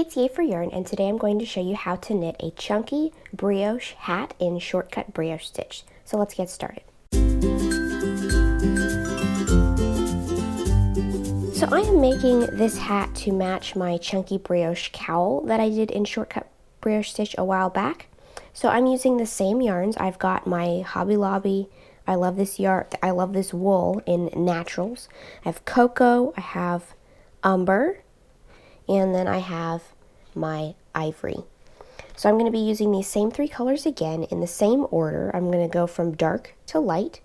it's Yay for Yarn, and today I'm going to show you how to knit a chunky brioche hat in Shortcut Brioche Stitch. So let's get started. So I am making this hat to match my chunky brioche cowl that I did in Shortcut Brioche Stitch a while back. So I'm using the same yarns. I've got my Hobby Lobby, I love this yarn, I love this wool in naturals. I have cocoa, I have umber, and then I have my ivory. So I'm going to be using these same three colors again in the same order. I'm going to go from dark to light,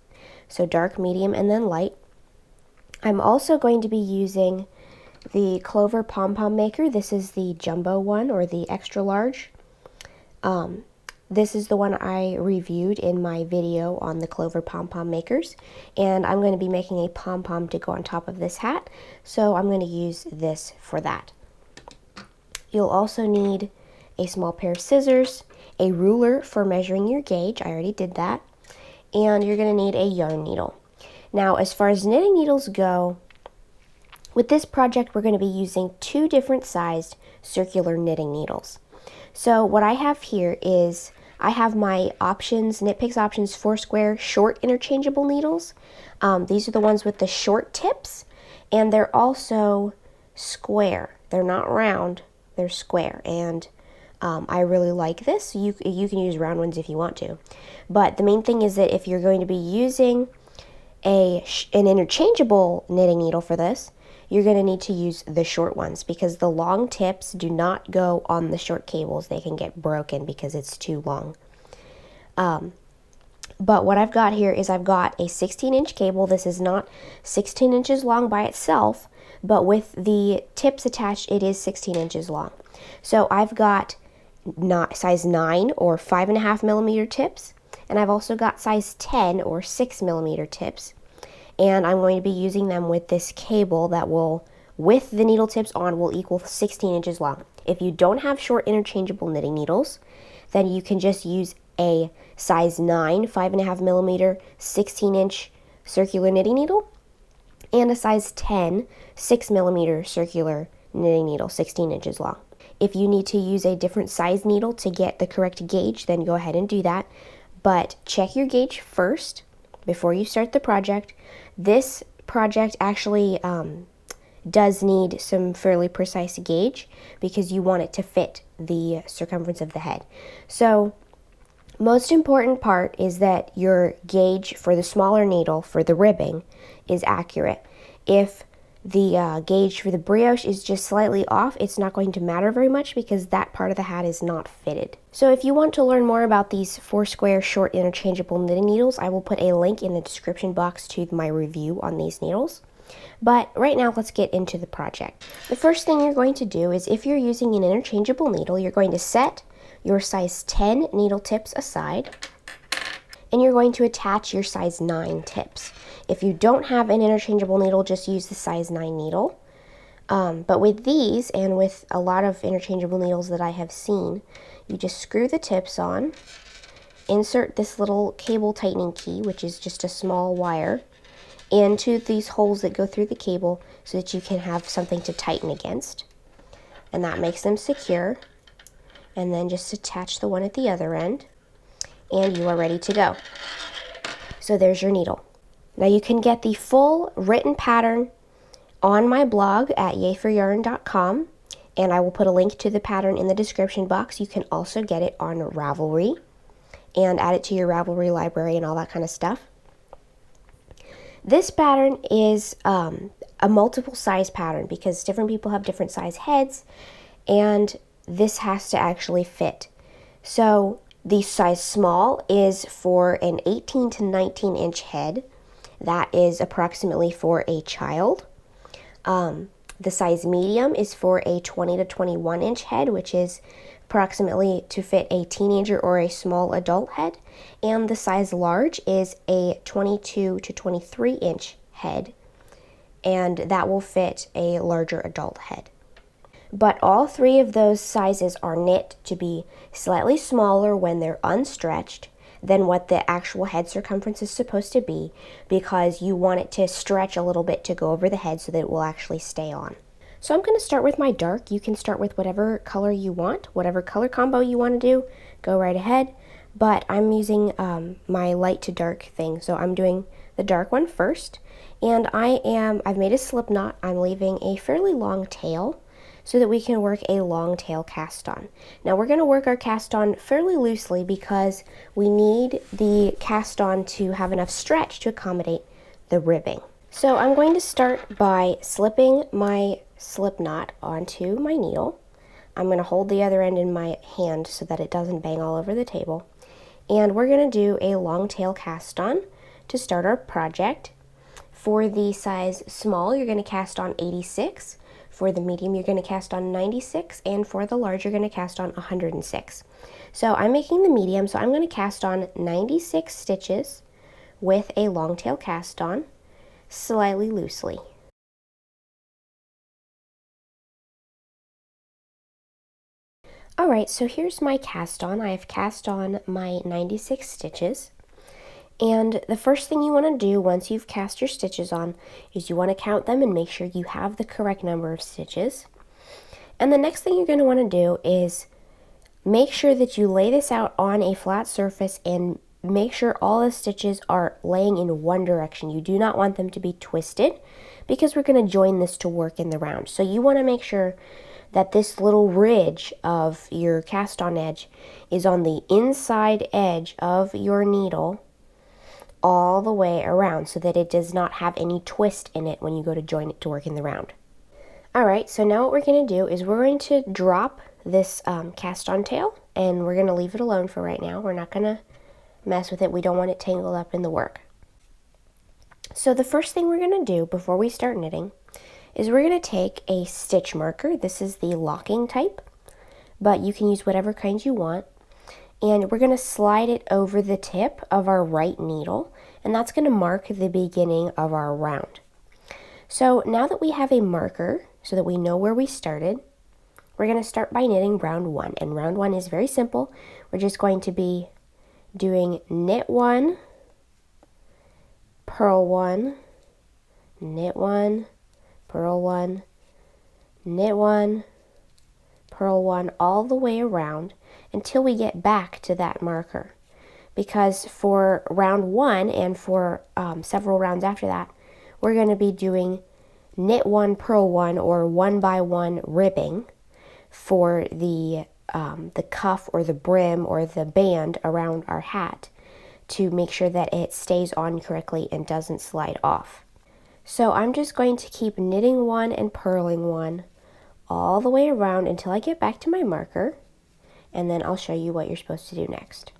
so dark, medium, and then light. I'm also going to be using the Clover Pompom maker. This is the jumbo one, or the extra large. This is the one I reviewed in my video on the Clover Pompom makers, and I'm going to be making a pom-pom to go on top of this hat, so I'm going to use this for that. You'll also need a small pair of scissors, a ruler for measuring your gauge, I already did that, and you're going to need a yarn needle. Now, as far as knitting needles go, with this project we're going to be using two different sized circular knitting needles. So what I have here is, I have my options, Knit Picks Options 4-square short interchangeable needles. These are the ones with the short tips, and they're also square. They're not round, they're square, and I really like this. You can use round ones if you want to. But the main thing is that if you're going to be using an interchangeable knitting needle for this, you're going to need to use the short ones, because the long tips do not go on the short cables. They can get broken because it's too long. But what I've got here is I've got a 16-inch cable. This is not 16 inches long by itself, but with the tips attached, it is 16 inches long. So I've got size 9 or 5.5 millimeter tips, and I've also got size 10 or 6 millimeter tips. And I'm going to be using them with this cable that will, with the needle tips on, will equal 16 inches long. If you don't have short interchangeable knitting needles, then you can just use a size 9, 5.5 millimeter, 16-inch circular knitting needle, and a size 10, 6 millimeter circular knitting needle, 16 inches long. If you need to use a different size needle to get the correct gauge, then go ahead and do that. But check your gauge first before you start the project. This project actually does need some fairly precise gauge, because you want it to fit the circumference of the head. So most important part is that your gauge for the smaller needle for the ribbing is accurate. If the gauge for the brioche is just slightly off, it's not going to matter very much, because that part of the hat is not fitted. So if you want to learn more about these 4-square short interchangeable knitting needles, I will put a link in the description box to my review on these needles. But right now, let's get into the project. The first thing you're going to do is, if you're using an interchangeable needle, you're going to set your size 10 needle tips aside, and you're going to attach your size 9 tips. If you don't have an interchangeable needle, just use the size 9 needle. But with these, and with a lot of interchangeable needles that I have seen, you just screw the tips on, insert this little cable tightening key, which is just a small wire, into these holes that go through the cable, so that you can have something to tighten against. And that makes them secure. And then just attach the one at the other end, and you are ready to go. So there's your needle. Now you can get the full written pattern on my blog at yayforyarn.com, and I will put a link to the pattern in the description box. You can also get it on Ravelry and add it to your Ravelry library and all that kind of stuff. This pattern is a multiple size pattern, because different people have different size heads, and this has to actually fit. So the size small is for an 18 to 19 inch head. That is approximately for a child. The size medium is for a 20 to 21 inch head, which is approximately to fit a teenager or a small adult head. And the size large is a 22 to 23 inch head, and that will fit a larger adult head. But all three of those sizes are knit to be slightly smaller when they're unstretched than what the actual head circumference is supposed to be, because you want it to stretch a little bit to go over the head so that it will actually stay on. So I'm going to start with my dark. You can start with whatever color you want, whatever color combo you want to do, go right ahead. But I'm using my light to dark thing, so I'm doing the dark one first. And I've made a slip knot. I'm leaving a fairly long tail so that we can work a long tail cast on. Now we're going to work our cast on fairly loosely because we need the cast on to have enough stretch to accommodate the ribbing. So I'm going to start by slipping my slip knot onto my needle. I'm going to hold the other end in my hand so that it doesn't bang all over the table. And we're going to do a long tail cast on to start our project. For the size small, you're going to cast on 86. For the medium, you're going to cast on 96. And for the large, you're going to cast on 106. So I'm making the medium, so I'm going to cast on 96 stitches with a long tail cast on, slightly loosely. Alright, so here's my cast on. I have cast on my 96 stitches. And the first thing you want to do once you've cast your stitches on is you want to count them and make sure you have the correct number of stitches. And the next thing you're going to want to do is make sure that you lay this out on a flat surface and make sure all the stitches are laying in one direction. You do not want them to be twisted because we're going to join this to work in the round. So you want to make sure that this little ridge of your cast on edge is on the inside edge of your needle all the way around so that it does not have any twist in it when you go to join it to work in the round. Alright, so now what we're going to do is we're going to drop this cast on tail and we're going to leave it alone for right now. We're not going to mess with it. We don't want it tangled up in the work. So the first thing we're going to do before we start knitting is we're going to take a stitch marker. This is the locking type, but you can use whatever kind you want. And we're going to slide it over the tip of our right needle, and that's going to mark the beginning of our round. So now that we have a marker so that we know where we started, we're going to start by knitting round 1. And round 1 is very simple. We're just going to be doing knit 1, purl 1, knit 1, purl 1, knit 1, purl 1, all the way around until we get back to that marker. Because for round 1 and for several rounds after that, we're going to be doing knit 1, purl 1, or 1 by 1 ribbing for the cuff or the brim or the band around our hat to make sure that it stays on correctly and doesn't slide off. So I'm just going to keep knitting 1 and purling 1 all the way around until I get back to my marker, and then I'll show you what you're supposed to do next.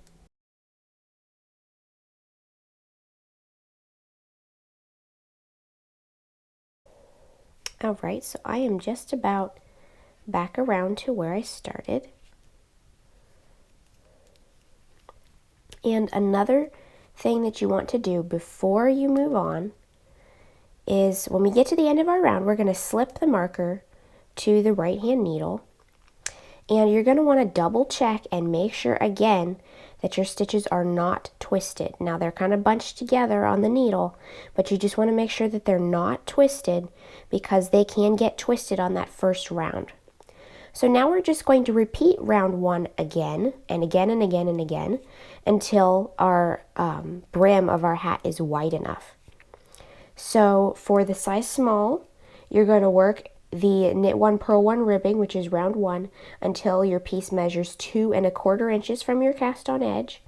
Alright, so I am just about back around to where I started. And another thing that you want to do before you move on is when we get to the end of our round, we're going to slip the marker to the right hand needle, and you're going to want to double check and make sure again that your stitches are not twisted. Now they're kind of bunched together on the needle, but you just want to make sure that they're not twisted because they can get twisted on that first round. So now we're just going to repeat round 1 again and again and again and again until our brim of our hat is wide enough. So for the size small, you're going to work the knit 1, purl 1 ribbing, which is round 1, until your piece measures 2 1/4 inches from your cast on edge.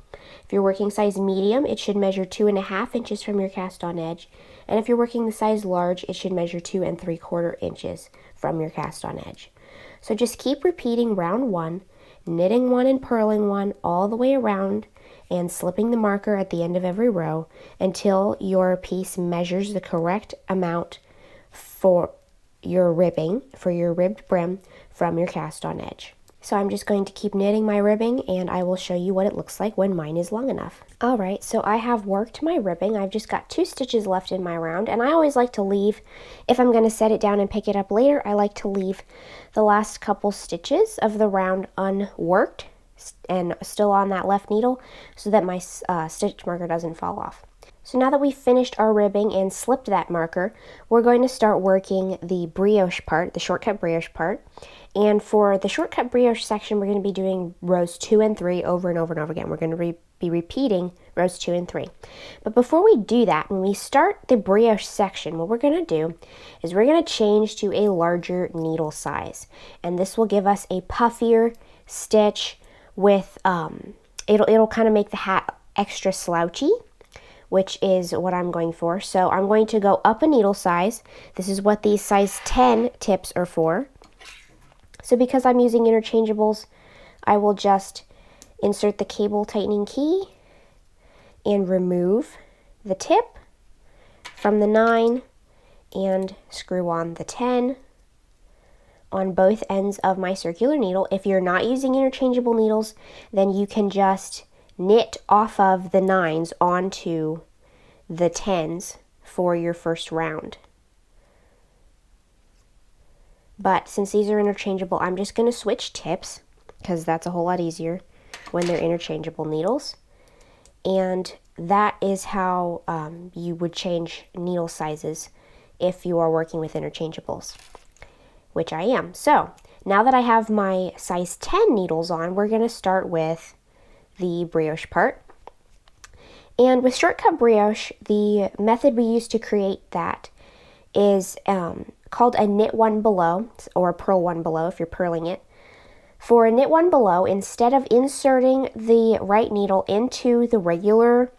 If you're working size medium, it should measure 2 1/2 inches from your cast on edge. And if you're working the size large, it should measure 2 3/4 inches from your cast on edge. So just keep repeating round 1, knitting 1 and purling 1 all the way around and slipping the marker at the end of every row until your piece measures the correct amount for your ribbing, for your ribbed brim from your cast on edge. So I'm just going to keep knitting my ribbing and I will show you what it looks like when mine is long enough. Alright, so I have worked my ribbing. I've just got 2 stitches left in my round, and I always like to leave, if I'm going to set it down and pick it up later, I like to leave the last couple stitches of the round unworked and still on that left needle so that my stitch marker doesn't fall off. So now that we've finished our ribbing and slipped that marker, we're going to start working the brioche part, the shortcut brioche part. And for the shortcut brioche section, we're going to be doing rows 2 and 3 over and over and over again. We're going to be repeating rows 2 and 3. But before we do that, when we start the brioche section, what we're going to do is we're going to change to a larger needle size. And this will give us a puffier stitch with, it'll kind of make the hat extra slouchy, which is what I'm going for. So I'm going to go up a needle size. This is what these size 10 tips are for. So because I'm using interchangeables, I will just insert the cable tightening key and remove the tip from the 9 and screw on the 10 on both ends of my circular needle. If you're not using interchangeable needles, then you can just knit off of the 9s onto the 10s for your first round. But since these are interchangeable, I'm just going to switch tips because that's a whole lot easier when they're interchangeable needles. And that is how you would change needle sizes if you are working with interchangeables, which I am. So now that I have my size 10 needles on, we're going to start with the brioche part. And with Shortcut Brioche, the method we use to create that is called a knit one below, or a purl one below if you're purling it. For a knit one below, instead of inserting the right needle into the regular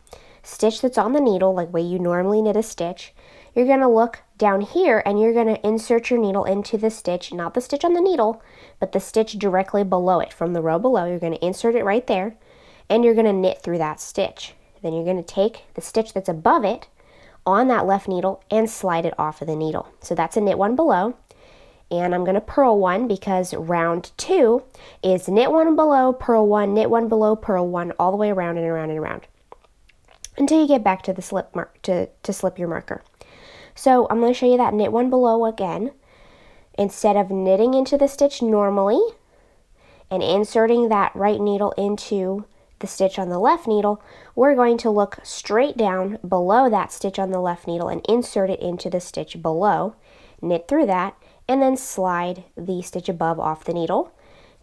stitch that's on the needle, like way you normally knit a stitch, you're going to look down here and you're going to insert your needle into the stitch, not the stitch on the needle, but the stitch directly below it. From the row below, you're going to insert it right there, and you're going to knit through that stitch. Then you're going to take the stitch that's above it on that left needle and slide it off of the needle. So that's a knit one below. And I'm going to purl one because round 2 is knit one below, purl one, knit one below, purl one, all the way around and around and around until you get back to the slip to slip your marker. So I'm going to show you that knit one below again. Instead of knitting into the stitch normally and inserting that right needle into the stitch on the left needle, we're going to look straight down below that stitch on the left needle and insert it into the stitch below, knit through that, and then slide the stitch above off the needle.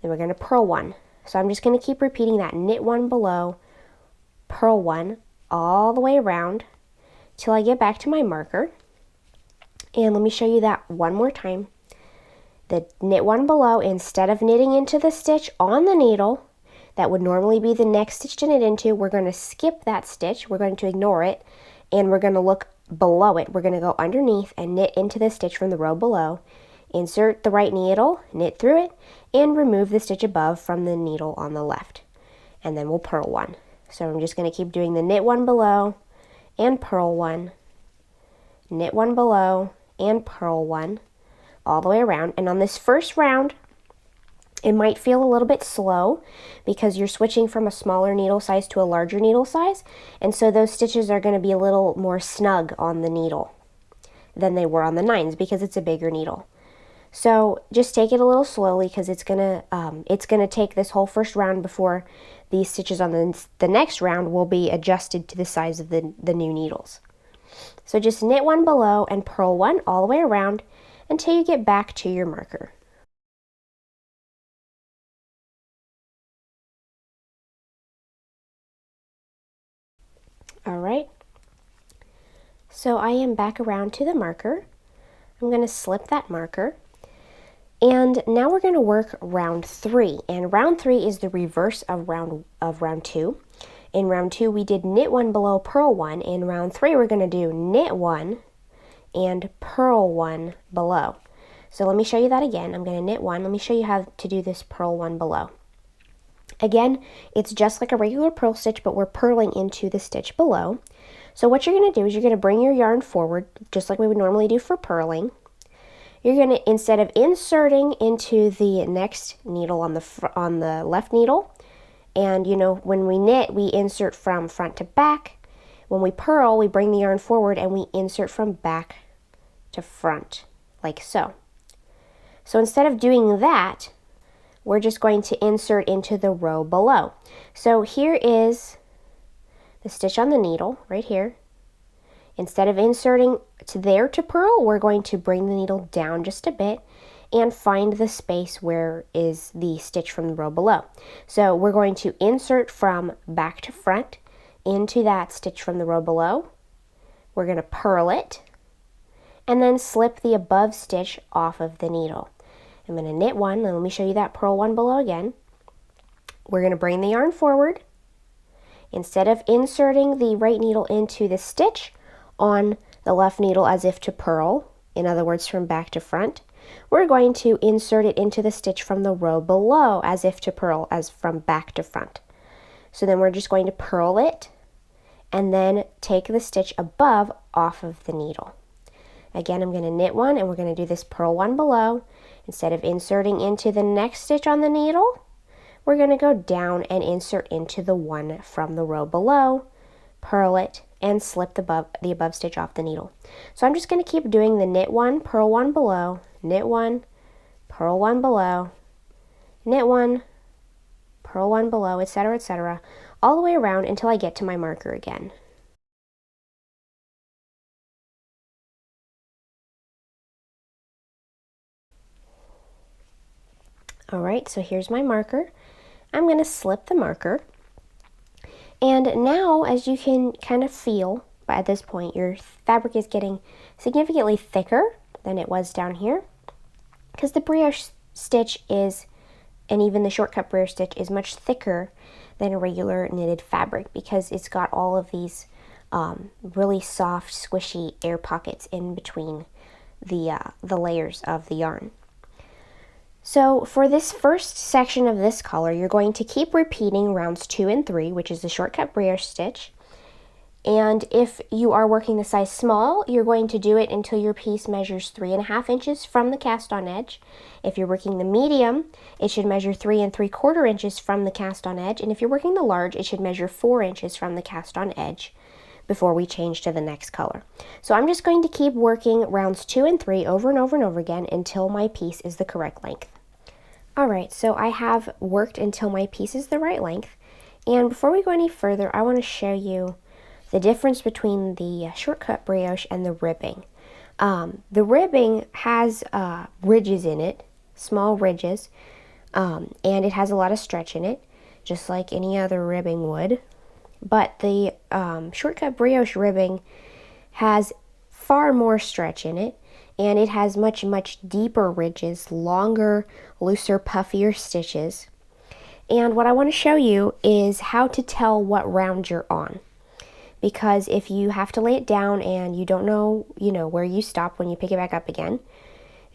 Then we're going to purl one. So I'm just going to keep repeating that knit one below, purl one, all the way around till I get back to my marker. And let me show you that one more time. The knit one below, instead of knitting into the stitch on the needle, that would normally be the next stitch to knit into, we're going to skip that stitch, we're going to ignore it, and we're going to look below it. We're going to go underneath and knit into the stitch from the row below, insert the right needle, knit through it, and remove the stitch above from the needle on the left. And then we'll purl one. So I'm just going to keep doing the knit one below and purl one, knit one below and purl one, all the way around. And on this first round, it might feel a little bit slow because you're switching from a smaller needle size to a larger needle size, and so those stitches are going to be a little more snug on the needle than they were on the 9s because it's a bigger needle. So just take it a little slowly because it's gonna take this whole first round before these stitches on the next round will be adjusted to the size of the new needles. So just knit one below and purl one all the way around until you get back to your marker. Alright, so I am back around to the marker. I'm going to slip that marker. And now we're going to work round 3. And round 3 is the reverse of round 2. In round 2 we did knit one below, purl one. In round 3 we're going to do knit one and purl one below. So let me show you that again. I'm going to knit one. Let me show you how to do this purl one below. Again, it's just like a regular purl stitch, but we're purling into the stitch below. So what you're going to do is you're going to bring your yarn forward, just like we would normally do for purling. You're going to, instead of inserting into the next needle on the left needle, and you know, when we knit, we insert from front to back. When we purl, we bring the yarn forward and we insert from back to front, like so. So instead of doing that, we're just going to insert into the row below. So here is the stitch on the needle, right here. Instead of inserting to purl, we're going to bring the needle down just a bit and find the space where is the stitch from the row below. So we're going to insert from back to front into that stitch from the row below. We're going to purl it and then slip the above stitch off of the needle. I'm going to knit one, and let me show you that purl one below again. We're going to bring the yarn forward. Instead of inserting the right needle into the stitch on the left needle as if to purl, in other words from back to front, we're going to insert it into the stitch from the row below as if to purl, as from back to front. So then we're just going to purl it and then take the stitch above off of the needle. Again, I'm going to knit one, and we're going to do this purl one below. Instead of inserting into the next stitch on the needle, we're going to go down and insert into the one from the row below, purl it, and slip the above stitch off the needle. So I'm just going to keep doing the knit one, purl one below, knit one, purl one below, knit one, purl one below, etc., all the way around until I get to my marker again. Alright, so here's my marker. I'm going to slip the marker. And now, as you can kind of feel, at this point, your fabric is getting significantly thicker than it was down here, because the brioche stitch is, and even the shortcut brioche stitch is much thicker than a regular knitted fabric, because it's got all of these really soft, squishy air pockets in between the layers of the yarn. So for this first section of this color, you're going to keep repeating rounds 2 and 3, which is the shortcut brioche stitch. And if you are working the size small, you're going to do it until your piece measures 3.5 inches from the cast on edge. If you're working the medium, it should measure 3 3/4 inches from the cast on edge. And if you're working the large, it should measure 4 inches from the cast on edge before we change to the next color. So I'm just going to keep working rounds 2 and 3 over and over and over again until my piece is the correct length. Alright, so I have worked until my piece is the right length, and before we go any further, I want to show you the difference between the shortcut brioche and the ribbing. The ribbing has ridges in it, small ridges, and it has a lot of stretch in it, just like any other ribbing would. But the shortcut brioche ribbing has far more stretch in it, and it has much, much deeper ridges, longer, looser, puffier stitches. And what I want to show you is how to tell what round you're on. Because if you have to lay it down and you don't know, where you stop when you pick it back up again,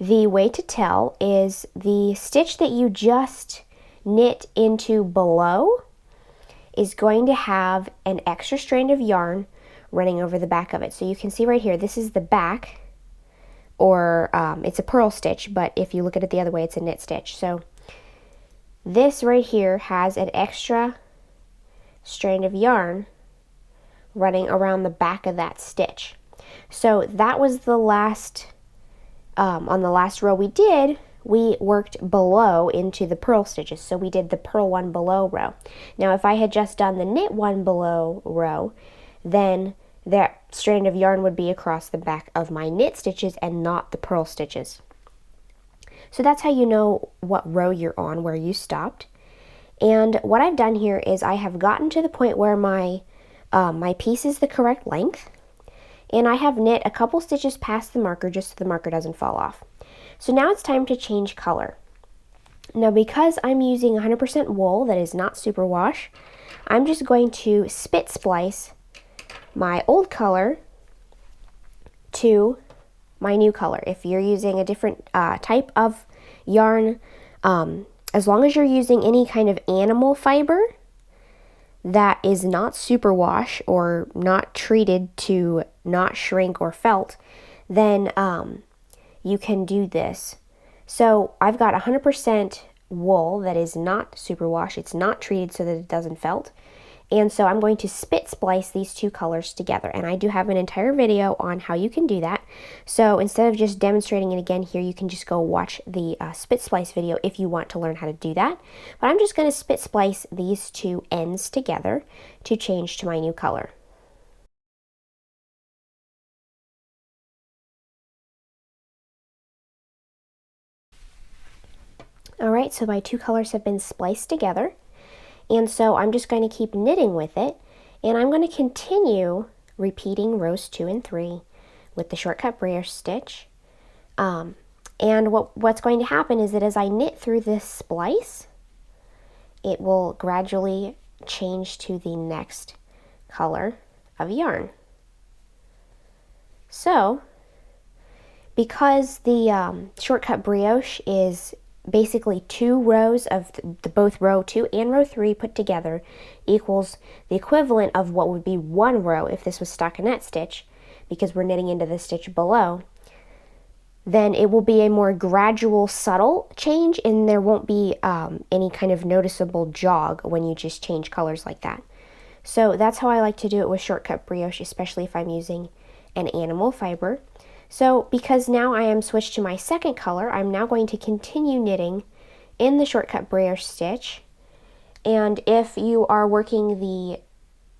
the way to tell is the stitch that you just knit into below is going to have an extra strand of yarn running over the back of it. So you can see right here, this is the back, or it's a purl stitch, but if you look at it the other way, it's a knit stitch. So this right here has an extra strand of yarn running around the back of that stitch. So that was the last, on the last row we worked below into the purl stitches. So we did the purl one below row. Now if I had just done the knit one below row, then that strand of yarn would be across the back of my knit stitches and not the purl stitches. So that's how you know what row you're on, where you stopped. And what I've done here is I have gotten to the point where my piece is the correct length, and I have knit a couple stitches past the marker just so the marker doesn't fall off. So now it's time to change color. Now because I'm using 100% wool that is not superwash, I'm just going to spit splice my old color to my new color. If you're using a different type of yarn, as long as you're using any kind of animal fiber that is not superwash or not treated to not shrink or felt, then you can do this. So I've got 100% wool that is not superwash, it's not treated so that it doesn't felt. And so I'm going to spit splice these two colors together, and I do have an entire video on how you can do that. So instead of just demonstrating it again here, you can just go watch the spit splice video if you want to learn how to do that. But I'm just going to spit splice these two ends together to change to my new color. Alright, so my two colors have been spliced together, and so I'm just going to keep knitting with it, and I'm going to continue repeating rows 2 and 3 with the Shortcut Brioche Stitch. And what's going to happen is that as I knit through this splice, it will gradually change to the next color of yarn. So, because the Shortcut Brioche is basically 2 rows of both row 2 and row 3 put together equals the equivalent of what would be 1 row if this was stockinette stitch, because we're knitting into the stitch below, then it will be a more gradual, subtle change, and there won't be any kind of noticeable jog when you just change colors like that. So that's how I like to do it with Shortcut Brioche, especially if I'm using an animal fiber. So because now I am switched to my second color, I'm now going to continue knitting in the Shortcut Brioche stitch. And if you are working the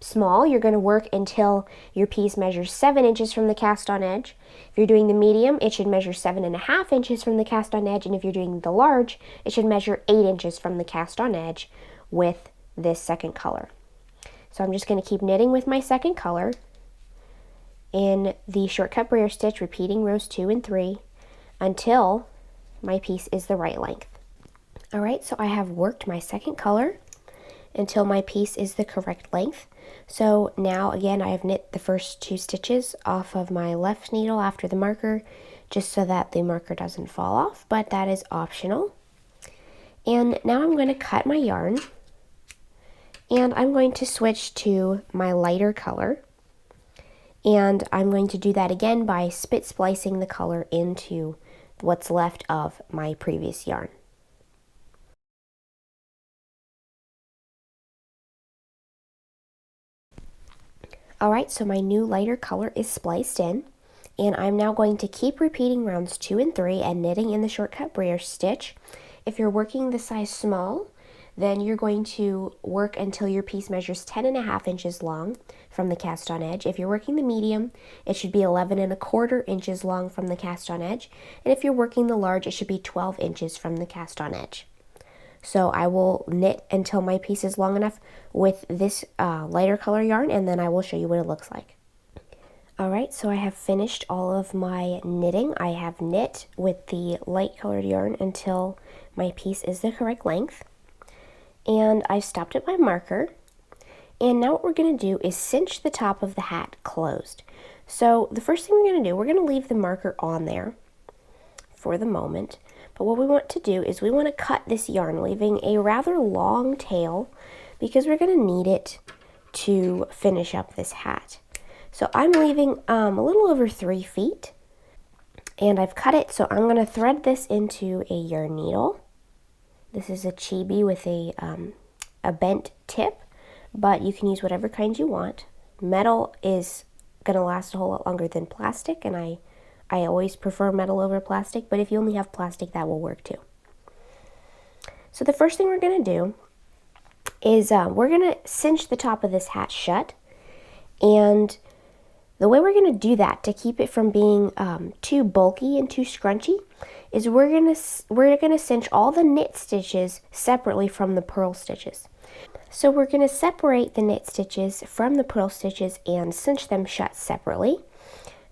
small, you're going to work until your piece measures 7 inches from the cast on edge. If you're doing the medium, it should measure 7.5 inches from the cast on edge, and if you're doing the large, it should measure 8 inches from the cast on edge with this second color. So I'm just going to keep knitting with my second color in the Shortcut Brioche stitch, repeating rows 2 and 3 until my piece is the right length. Alright, so I have worked my second color until my piece is the correct length. So now again I have knit the first 2 stitches off of my left needle after the marker, just so that the marker doesn't fall off, but that is optional. And now I'm going to cut my yarn, and I'm going to switch to my lighter color, and I'm going to do that again by spit splicing the color into what's left of my previous yarn. Alright, so my new lighter color is spliced in, and I'm now going to keep repeating rounds 2 and 3 and knitting in the Shortcut Brioche stitch. If you're working the size small, then you're going to work until your piece measures 10.5 inches long from the cast on edge. If you're working the medium, it should be 11.25 inches long from the cast on edge. And if you're working the large, it should be 12 inches from the cast on edge. So I will knit until my piece is long enough with this lighter color yarn, and then I will show you what it looks like. Alright, so I have finished all of my knitting. I have knit with the light colored yarn until my piece is the correct length. And I've stopped at my marker. And now what we're going to do is cinch the top of the hat closed. So the first thing we're going to do, we're going to leave the marker on there for the moment. But what we want to do is we want to cut this yarn, leaving a rather long tail, because we're going to need it to finish up this hat. So I'm leaving a little over 3 feet, and I've cut it, so I'm going to thread this into a yarn needle. This is a chibi with a bent tip, but you can use whatever kind you want. Metal is going to last a whole lot longer than plastic, and I always prefer metal over plastic, but if you only have plastic, that will work too. So the first thing we're going to do is we're going to cinch the top of this hat shut, and the way we're going to do that to keep it from being too bulky and too scrunchy is we're going to cinch all the knit stitches separately from the purl stitches. So we're going to separate the knit stitches from the purl stitches and cinch them shut separately.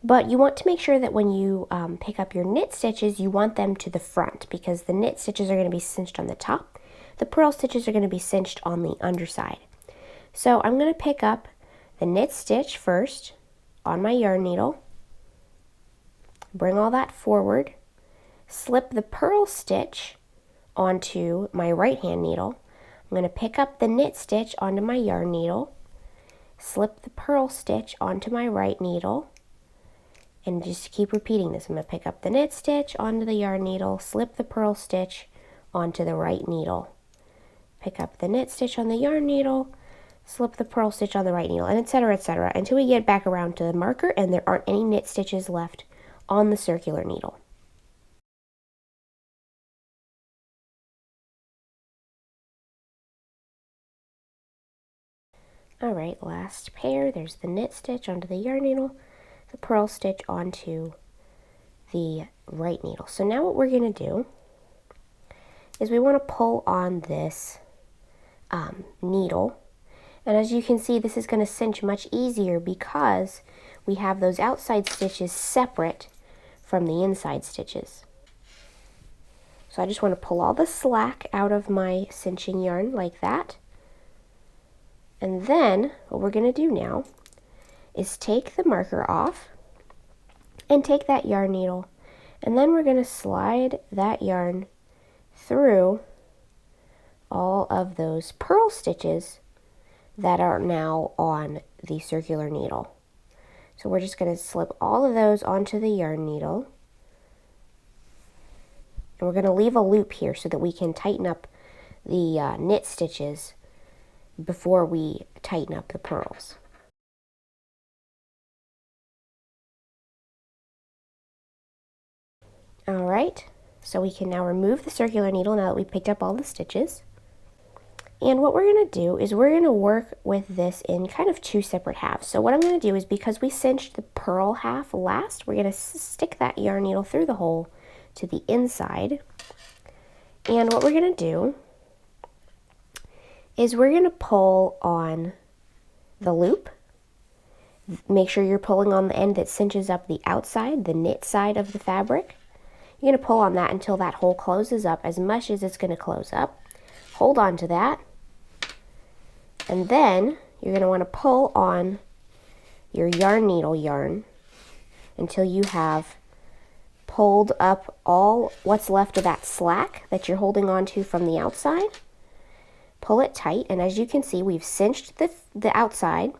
But you want to make sure that when you pick up your knit stitches, you want them to the front, because the knit stitches are going to be cinched on the top. The purl stitches are going to be cinched on the underside. So I'm going to pick up the knit stitch first on my yarn needle, bring all that forward, slip the purl stitch onto my right hand needle. I'm going to pick up the knit stitch onto my yarn needle, slip the purl stitch onto my right needle, and just keep repeating this. I'm going to pick up the knit stitch onto the yarn needle, slip the purl stitch onto the right needle, pick up the knit stitch on the yarn needle, slip the purl stitch on the right needle, and etc., until we get back around to the marker and there aren't any knit stitches left on the circular needle. Alright, last pair, there's the knit stitch onto the yarn needle, the purl stitch onto the right needle. So now what we're going to do is we want to pull on this needle. And as you can see, this is going to cinch much easier because we have those outside stitches separate from the inside stitches. So I just want to pull all the slack out of my cinching yarn like that. And then what we're going to do now is take the marker off and take that yarn needle, and then we're going to slide that yarn through all of those purl stitches that are now on the circular needle. So we're just going to slip all of those onto the yarn needle, and we're going to leave a loop here so that we can tighten up the knit stitches before we tighten up the purls. Alright, so we can now remove the circular needle now that we picked up all the stitches. And what we're going to do is we're going to work with this in kind of two separate halves. So what I'm going to do is, because we cinched the purl half last, we're going to stick that yarn needle through the hole to the inside. And what we're going to do is we're going to pull on the loop. Make sure you're pulling on the end that cinches up the outside, the knit side of the fabric. You're going to pull on that until that hole closes up as much as it's going to close up. Hold on to that. And then you're going to want to pull on your yarn needle yarn until you have pulled up all what's left of that slack that you're holding on to from the outside. Pull it tight, and as you can see, we've cinched the outside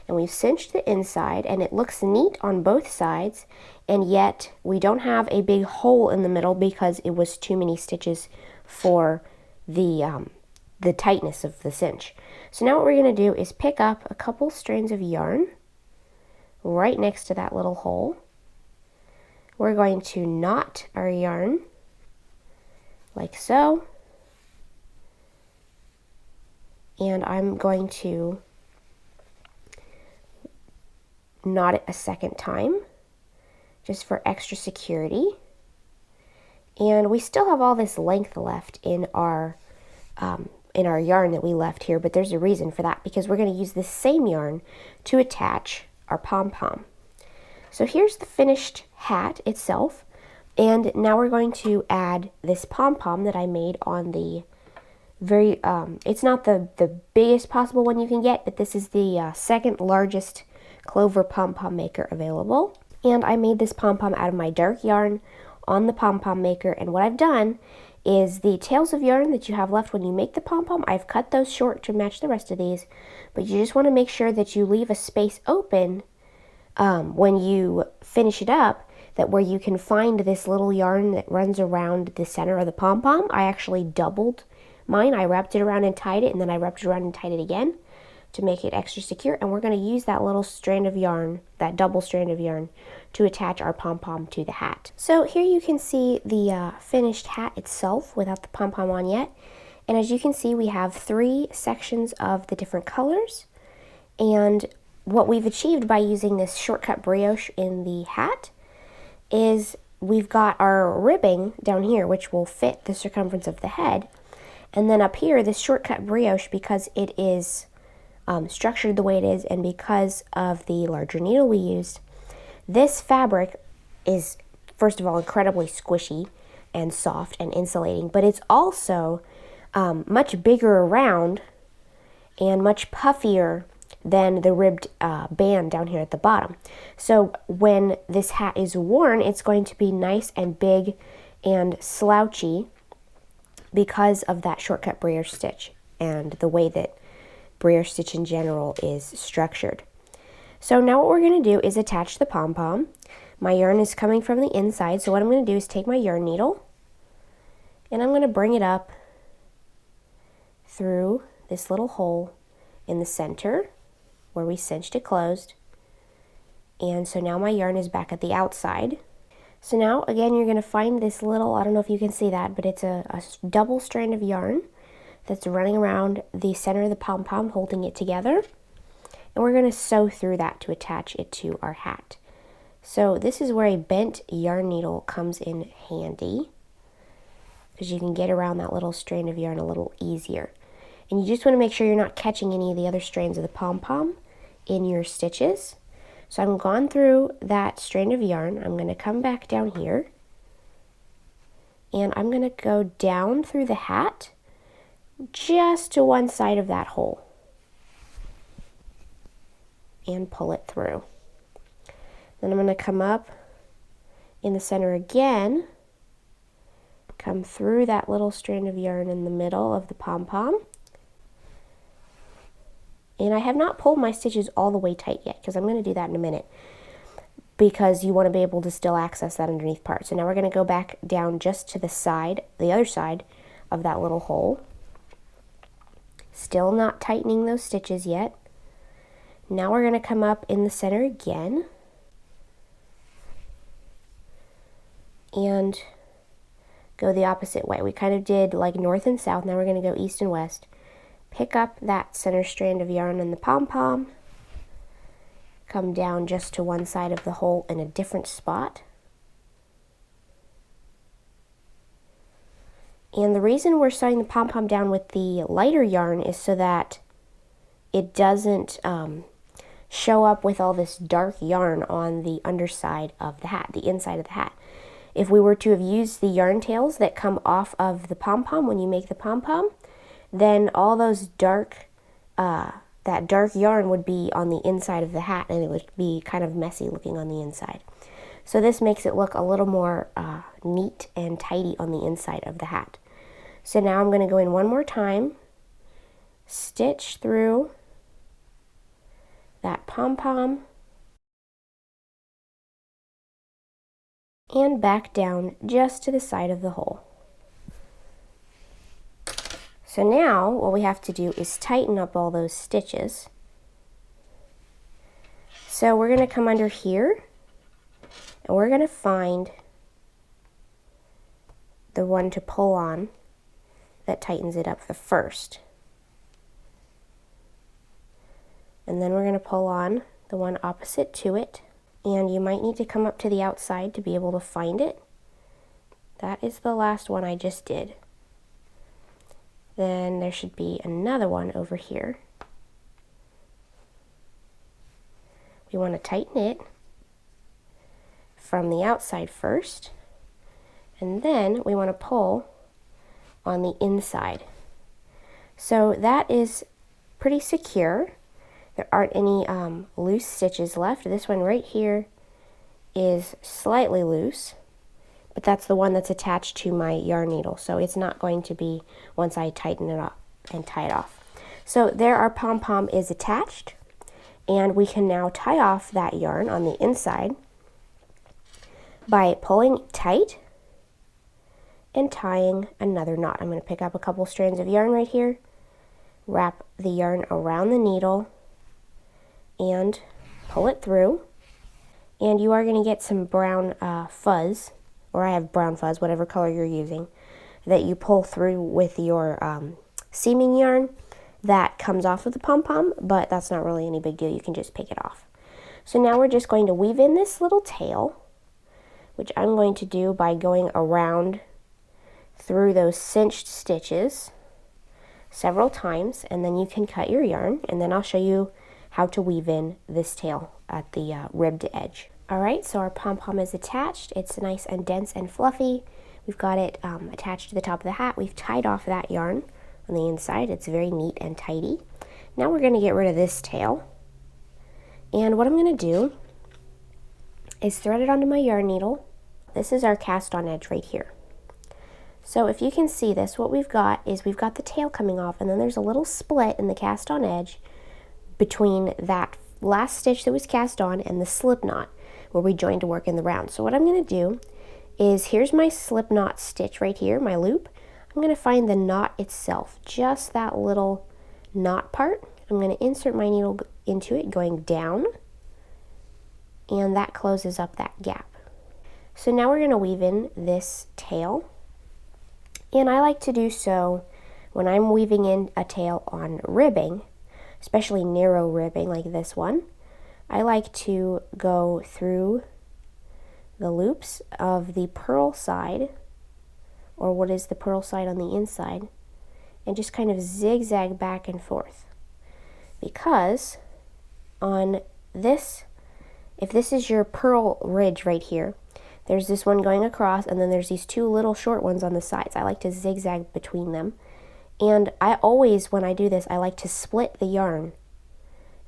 and we've cinched the inside, and it looks neat on both sides, and yet we don't have a big hole in the middle because it was too many stitches for the tightness of the cinch. So now what we're going to do is pick up a couple strands of yarn right next to that little hole. We're going to knot our yarn like so, and I'm going to knot it a second time just for extra security. And we still have all this length left in our yarn that we left here, but there's a reason for that, because we're going to use this same yarn to attach our pom-pom. So here's the finished hat itself, and now we're going to add this pom-pom that I made on the very, it's not the biggest possible one you can get, but this is the second largest clover pom-pom maker available. And I made this pom-pom out of my dark yarn on the pom-pom maker, and what I've done is the tails of yarn that you have left when you make the pom-pom, I've cut those short to match the rest of these, but you just want to make sure that you leave a space open when you finish it up, that where you can find this little yarn that runs around the center of the pom-pom. I actually doubled mine. I wrapped it around and tied it, and then I wrapped it around and tied it again to make it extra secure, and we're going to use that little strand of yarn, that double strand of yarn, to attach our pom-pom to the hat. So here you can see the finished hat itself without the pom-pom on yet, and as you can see, we have 3 sections of the different colors, and what we've achieved by using this Shortcut Brioche in the hat is we've got our ribbing down here, which will fit the circumference of the head, and then up here, this Shortcut Brioche, because it is structured the way it is, and because of the larger needle we used, this fabric is, first of all, incredibly squishy and soft and insulating, but it's also much bigger around and much puffier than the ribbed band down here at the bottom. So when this hat is worn, it's going to be nice and big and slouchy because of that Shortcut Brioche stitch and the way that brioche stitch in general is structured. So now what we're going to do is attach the pom-pom. My yarn is coming from the inside, so what I'm going to do is take my yarn needle and I'm going to bring it up through this little hole in the center where we cinched it closed. And so now my yarn is back at the outside. So now again, you're going to find this little, I don't know if you can see that, but it's a double strand of yarn that's running around the center of the pom-pom, holding it together. And we're going to sew through that to attach it to our hat. So this is where a bent yarn needle comes in handy. because you can get around that little strand of yarn a little easier. And you just want to make sure you're not catching any of the other strands of the pom-pom in your stitches. So I'm gone through that strand of yarn. I'm going to come back down here, and I'm going to go down through the hat just to one side of that hole and pull it through. Then I'm going to come up in the center again, come through that little strand of yarn in the middle of the pom-pom. And I have not pulled my stitches all the way tight yet, because I'm going to do that in a minute, because you want to be able to still access that underneath part. So now we're going to go back down just to the side, the other side of that little hole. Still not tightening those stitches yet. Now we're going to come up in the center again and go the opposite way. We kind of did like north and south. Now we're going to go east and west. Pick up that center strand of yarn in the pom-pom, come down just to one side of the hole in a different spot. And the reason we're sewing the pom-pom down with the lighter yarn is so that it doesn't show up with all this dark yarn on the underside of the hat, the inside of the hat. If we were to have used the yarn tails that come off of the pom-pom when you make the pom-pom, then all those dark, that dark yarn would be on the inside of the hat, and it would be kind of messy looking on the inside. So this makes it look a little more neat and tidy on the inside of the hat. So now I'm going to go in one more time, stitch through that pom-pom, and back down just to the side of the hole. So now what we have to do is tighten up all those stitches. So we're going to come under here, and we're going to find the one to pull on that tightens it up the first. And then we're going to pull on the one opposite to it, and you might need to come up to the outside to be able to find it. That is the last one I just did. Then there should be another one over here. We want to tighten it from the outside first, and then we want to pull on the inside. So that is pretty secure. There aren't any loose stitches left. This one right here is slightly loose, but that's the one that's attached to my yarn needle, so it's not going to be once I tighten it up and tie it off. So there our pom-pom is attached, and we can now tie off that yarn on the inside by pulling tight and tying another knot. I'm going to pick up a couple strands of yarn right here, wrap the yarn around the needle, and pull it through. And you are going to get some brown fuzz, or I have brown fuzz, whatever color you're using, that you pull through with your seaming yarn that comes off of the pom-pom, but that's not really any big deal. You can just pick it off. So now we're just going to weave in this little tail, which I'm going to do by going around through those cinched stitches several times, and then you can cut your yarn, and then I'll show you how to weave in this tail at the ribbed edge. Alright, so our pom-pom is attached. It's nice and dense and fluffy. We've got it attached to the top of the hat. We've tied off that yarn on the inside. It's very neat and tidy. Now we're going to get rid of this tail. And what I'm going to do is thread it onto my yarn needle. This is our cast on edge right here. So if you can see this, what we've got is we've got the tail coming off, and then there's a little split in the cast on edge between that last stitch that was cast on and the slip knot where we joined to work in the round. So what I'm going to do is, here's my slip knot stitch right here, my loop. I'm going to find the knot itself, just that little knot part. I'm going to insert my needle into it going down, and that closes up that gap. So now we're going to weave in this tail, and I like to do so when I'm weaving in a tail on ribbing, especially narrow ribbing like this one. I like to go through the loops of the purl side or what is the purl side on the inside, and just kind of zigzag back and forth. Because on this, if this is your purl ridge right here, there's this one going across, and then there's these two little short ones on the sides. I like to zigzag between them. And I always, when I do this, I like to split the yarn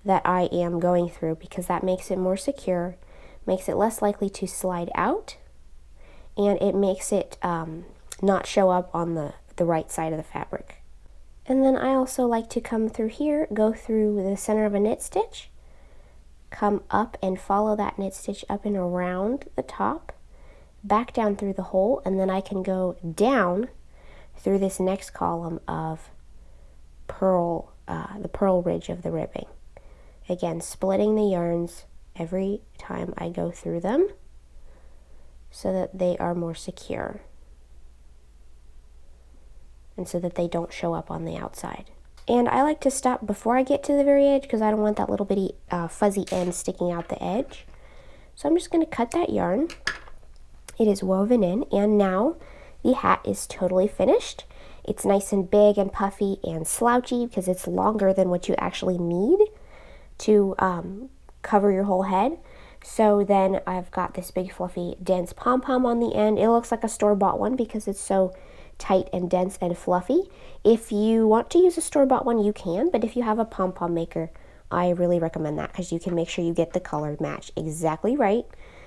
that I am going through, because that makes it more secure, makes it less likely to slide out, and it makes it not show up on the right side of the fabric. And then I also like to come through here, go through the center of a knit stitch, come up and follow that knit stitch up and around the top, back down through the hole, and then I can go down through this next column of purl, the purl ridge of the ribbing. Again, splitting the yarns every time I go through them so that they are more secure and so that they don't show up on the outside. And I like to stop before I get to the very edge because I don't want that little bitty fuzzy end sticking out the edge. So I'm just going to cut that yarn. It is woven in, and now the hat is totally finished. It's nice and big and puffy and slouchy because it's longer than what you actually need to cover your whole head. So then I've got this big fluffy dense pom-pom on the end. It looks like a store-bought one because it's so tight and dense and fluffy. If you want to use a store-bought one, you can, but if you have a pom-pom maker, I really recommend that because you can make sure you get the color match exactly right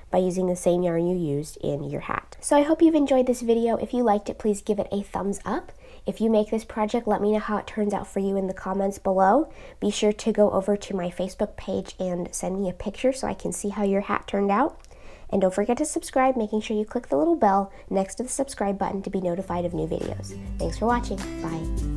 by using the same yarn you used in your hat. So I hope you've enjoyed this video. If you liked it, please give it a thumbs up. If you make this project, let me know how it turns out for you in the comments below. Be sure to go over to my Facebook page and send me a picture so I can see how your hat turned out. And don't forget to subscribe, making sure you click the little bell next to the subscribe button to be notified of new videos. Thanks for watching. Bye.